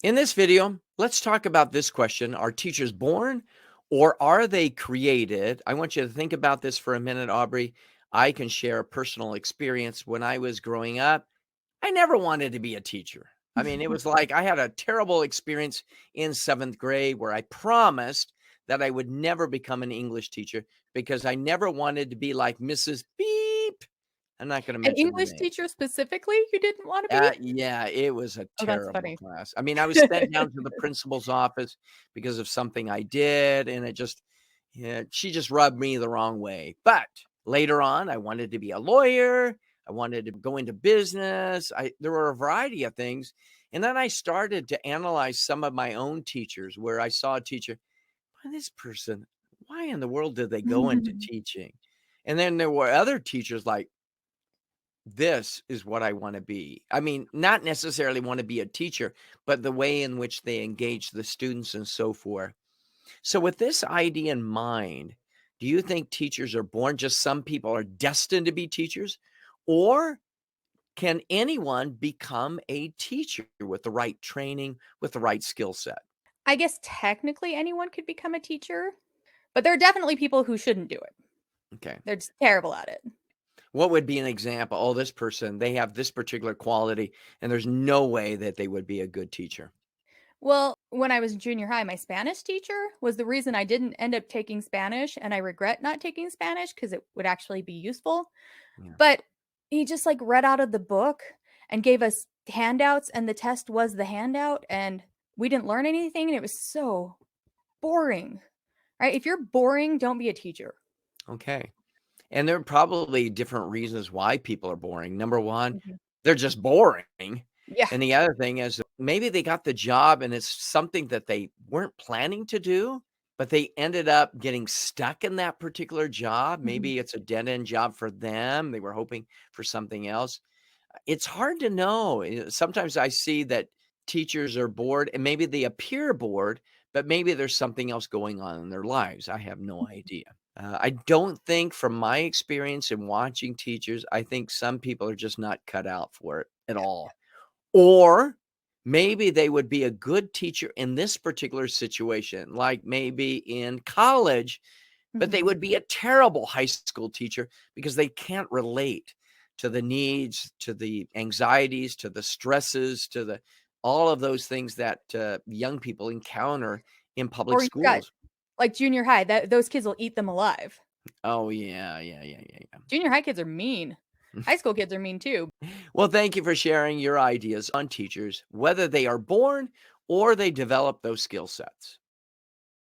In this video, let's talk about this question. Are teachers born or are they created? I want you to think about this for a minute, Aubrey. I can share a personal experience. When I was growing up, I never wanted to be a teacher. I mean, it was like I had a terrible experience in seventh grade where I promised that I would never become an English teacher because I never wanted to be like Mrs. Beep. I'm not going to An mention the English name. teacher specifically you didn't wanna be? Yeah, it was a Oh, that's terrible funny. class. I mean, I was sent down to the principal's office because of something I did, and it just yeah, she just rubbed me the wrong way. But later on, I wanted to be a lawyer. I wanted to go into business. There were a variety of things. And then I started to analyze some of my own teachers where I saw a teacher, "Why this person, why in the world did they go into teaching?" And then there were other teachers like this is what I wanna be. I mean, not necessarily wanna be a teacher, but the way in which they engage the students and so forth. So with this idea in mind, do you think teachers are born, just some people are destined to be teachers? Or can anyone become a teacher with the right training, with the right skill set? I guess technically anyone could become a teacher, but there are definitely people who shouldn't do it. Okay. They're just terrible at it. What would be an example? Oh, this person, they have this particular quality, and there's no way that they would be a good teacher. Well, when I was in junior high, my Spanish teacher was the reason I didn't end up taking Spanish, and I regret not taking Spanish because it would actually be useful. Yeah. But he just, like, read out of the book and gave us handouts, and the test was the handout, and we didn't learn anything, and it was so boring, right? If you're boring, don't be a teacher. Okay. And there are probably different reasons why people are boring. Number 1, Mhm. they're just boring. Yeah. And the other thing is maybe they got the job and it's something that they weren't planning to do, but they ended up getting stuck in that particular job. Mhm. Maybe it's a dead end job for them. They were hoping for something else. It's hard to know. Sometimes I see that teachers are bored and maybe they appear bored, but maybe there's something else going on in their lives. I have no idea. I don't think, from my experience in watching teachers, I think some people are just not cut out for it at all. Or maybe they would be a good teacher in this particular situation, like maybe in college, but they Mhm. would be a terrible high school teacher because they can't relate to the needs, to the anxieties, to the stresses, to the all of those things that young people encounter in public Or you've got, schools. like, junior high, that those kids will eat them alive. Oh yeah, yeah, yeah, yeah, Junior high kids are mean. yeah. High school kids are mean too. Well, thank you for sharing your ideas on teachers, whether they are born or they develop those skill sets.